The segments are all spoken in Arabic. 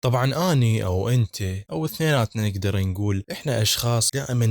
طبعا اني او انت او اثنيناتنا نقدر نقول احنا اشخاص دائما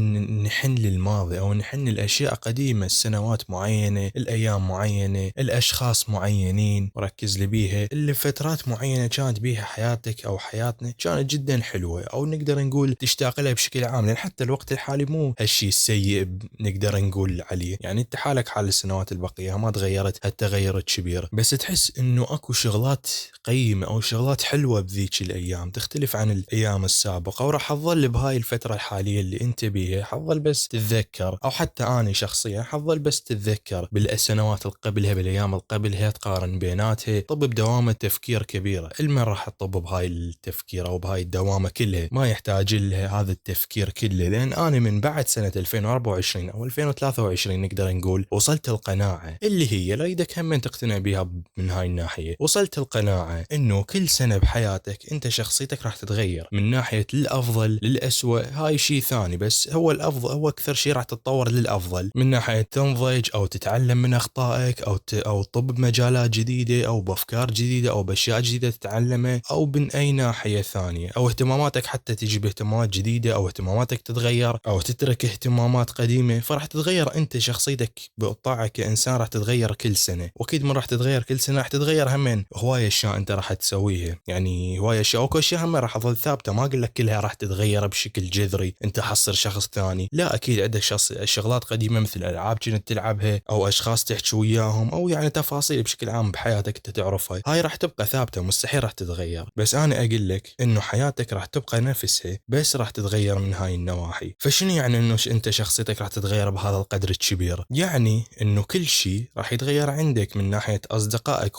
نحن للماضي او نحن لاشياء قديمة، السنوات معينة، الايام معينة، الاشخاص معينين وركز لي بيها، اللي فترات معينة كانت بيها حياتك او حياتنا كانت جدا حلوة، او نقدر نقول تشتاق لها بشكل عام، لان حتى الوقت الحالي مو هالشيء السيء نقدر نقول عليه. يعني انت حالك حال السنوات البقية ما تغيرت هالتغير الكبير، بس تحس انه اكو شغلات قيمة او شغلات حلوة بذيك الايام تختلف عن الايام السابقة، وراح تظل بهاي الفترة الحالية اللي انت بيها حظل بس تتذكر، او حتى انا شخصيا حظل بس تتذكر بالسنوات اللي قبلها، بالايام اللي قبلها، تقارن بيناتها. طب بدوامة تفكير كبيرة، المن راح تطب بهاي التفكير او بهاي الدوامة كلها ما يحتاج لها هذا التفكير كله، لان انا من بعد سنة 2024 او 2023 نقدر نقول وصلت القناعة اللي هي لا يدك هم تقتنع بها. من هاي الناحية وصلت القناعة انه كل سنة بحياتك انت شخصيتك راح تتغير من ناحية للافضل للأسوأ، هاي شيء ثاني، بس هو الافضل، هو اكثر شيء راح تتطور للافضل من ناحية تنضج او تتعلم من اخطائك او تطب بمجالات جديدة او بافكار جديدة او باشياء جديدة تتعلمها، او من اي ناحية ثانية، او اهتماماتك حتى تجي باهتمامات جديدة، او اهتماماتك تتغير او تترك اهتمامات قديمة، فراح تتغير انت شخصيتك بقطاعك كإنسان راح تتغير كل سنة، واكيد ما راح تتغير كل سنة، راح تتغير همين هواية اشياء انت راح تسويها، يعني هواية اشياء او كل شيء هم راح تظل ثابتة، ما اقول لك كلها راح تتغير بشكل جذري انت حصر شخص ثاني، لا اكيد عندك شغلات قديمة مثل العاب كنت تلعبها او اشخاص تحكي وياهم، او يعني تفاصيل بشكل عام بحياتك انت تعرفها، هاي راح تبقى ثابتة مستحيل راح تتغير. بس انا اقول لك انه حياتك راح تبقى نفسها بس راح تتغير من هاي النواحي. فشنو يعني انه انت شخصيتك راح تتغير بهذا القدر الكبير؟ يعني انه كل شيء راح يتغير عندك من ناحية اصدقائك،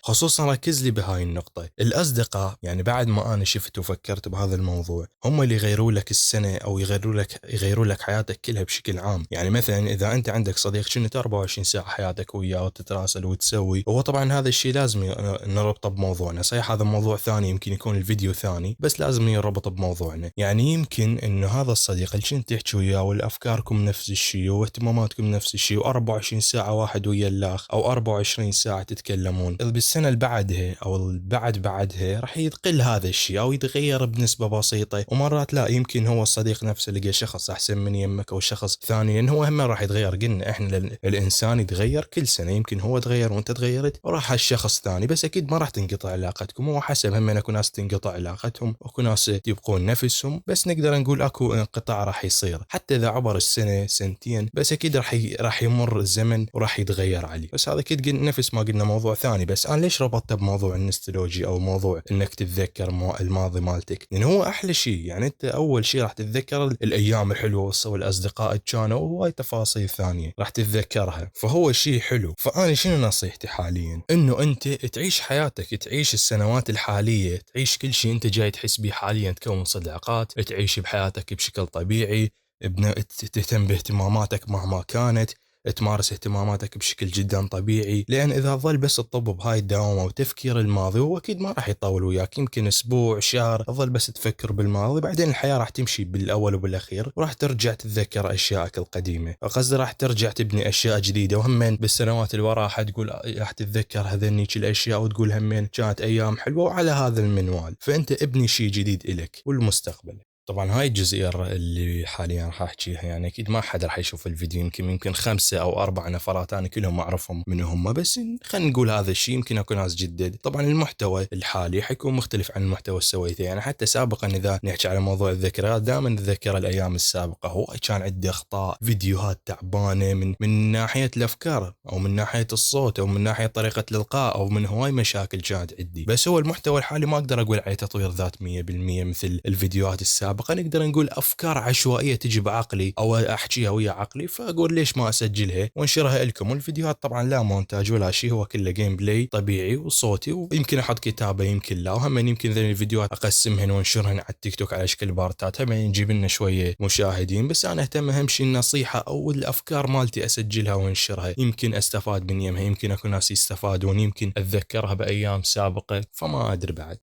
خصوصا ركز لي بهاي النقطة. الاصدقاء يعني بعد ما انا شفت وفكرت بهذا الموضوع هم اللي يغيروا لك السنة او يغيروا لك حياتك كلها بشكل عام. يعني مثلا اذا انت عندك صديق كنت 24 ساعة حياتك وياه وتتراسل وتسوي، هو طبعا هذا الشيء لازم نربطه بموضوعنا، صحيح هذا موضوع ثاني يمكن يكون الفيديو ثاني، بس لازم يربط بموضوعنا. يعني يمكن انه هذا الصديق اللي كنت تحكي وياه والافكاركم نفس الشيء واهتماماتكم نفس الشيء، و24 ساعة واحد ويا الاخ او 24 ساعة تتكلمون، بالسنة اللي بعدها او بعدها راح يقل هذا الشيء او يتغير بنسبة بسيطة، ومرات لا يمكن هو الصديق نفسه لقى شخص احسن من يمك او شخص ثاني، لان هو هم راح يتغير. قلنا احنا الانسان يتغير كل سنة، يمكن هو تغير وانت تغيرت وراح الشخص ثاني، بس اكيد ما راح تنقطع علاقتكم، هو حسب هم اكو ناس تنقطع علاقتهم واكو ناس يبقون نفسهم، بس نقدر نقول اكو انقطاع راح يصير حتى اذا عبر السنة سنتين، بس اكيد راح يمر الزمن وراح يتغير عليه. بس هذا اكيد نفس ما قلنا موضوع ثاني، بس انا ليش ربطته بموضوع النوستالجيا او موضوع انك تتذكر الماضي مالتك؟ لان هو احلى شيء، يعني انت اول شيء راح تتذكر الايام الحلوه والاصدقاء كانوا وهاي تفاصيل ثانيه راح تتذكرها، فهو شيء حلو. فانا شنو نصيحتي حاليا؟ انه انت تعيش حياتك، تعيش السنوات الحاليه، تعيش كل شيء انت جاي تحس به حاليا، تكون صداقات، تعيش بحياتك بشكل طبيعي، تهتم باهتماماتك مهما كانت، تمارس اهتماماتك بشكل جدا طبيعي، لان اذا ظل بس تطب بهاي الدوامه وتفكير الماضي هو اكيد ما راح يطول وياك، يمكن اسبوع شهر تظل بس تفكر بالماضي، بعدين الحياه راح تمشي بالاول وبالاخير وراح ترجع تتذكر اشيائك القديمه، قصدي راح ترجع تبني اشياء جديده، وهمين بالسنوات اللي وراها حتقول راح تتذكر هذنيك الاشياء وتقول همين كانت ايام حلوه، وعلى هذا المنوال فانت ابني شيء جديد الك والمستقبل. طبعا هاي الجزئية اللي حاليا راح احكيها، يعني اكيد ما حدا راح يشوف الفيديو، يمكن 5 أو 4 نفرات انا كلهم اعرفهم من هم، بس خلينا نقول هذا الشيء يمكن اكو ناس جدد. طبعا المحتوى الحالي حيكون مختلف عن المحتوى اللي سويته، يعني حتى سابقا اذا نحكي على موضوع الذكريات دائما نتذكر الايام السابقة، هو كان عندي اخطاء، فيديوهات تعبانة من ناحية الافكار او من ناحية الصوت او من ناحية طريقة الالقاء او من هواي مشاكل كانت عندي، بس هو المحتوى الحالي ما اقدر اقول عليه تطوير ذات 100% مثل الفيديوهات السابقة، نقدر نقول أفكار عشوائية تجي بعقلي أو أحكيها ويا عقلي، فأقول ليش ما أسجلها وانشرها لكم. والفيديوهات طبعا لا مونتاج ولا شيء، هو كله جيم بلاي طبيعي وصوتي، ويمكن أحط كتابة يمكن لا، وهم يمكن ذي الفيديوهات أقسمهن وانشرهن على التيك توك على شكل بارتات، هم نجيب لنا شوية مشاهدين، بس أنا أهتم أهم شيء النصيحة أو الأفكار مالتي أسجلها وانشرها، يمكن أستفاد من يمها، يمكن أكو ناس يستفادون، يمكن أتذكرها بأيام سابقة، فما أدري بعد.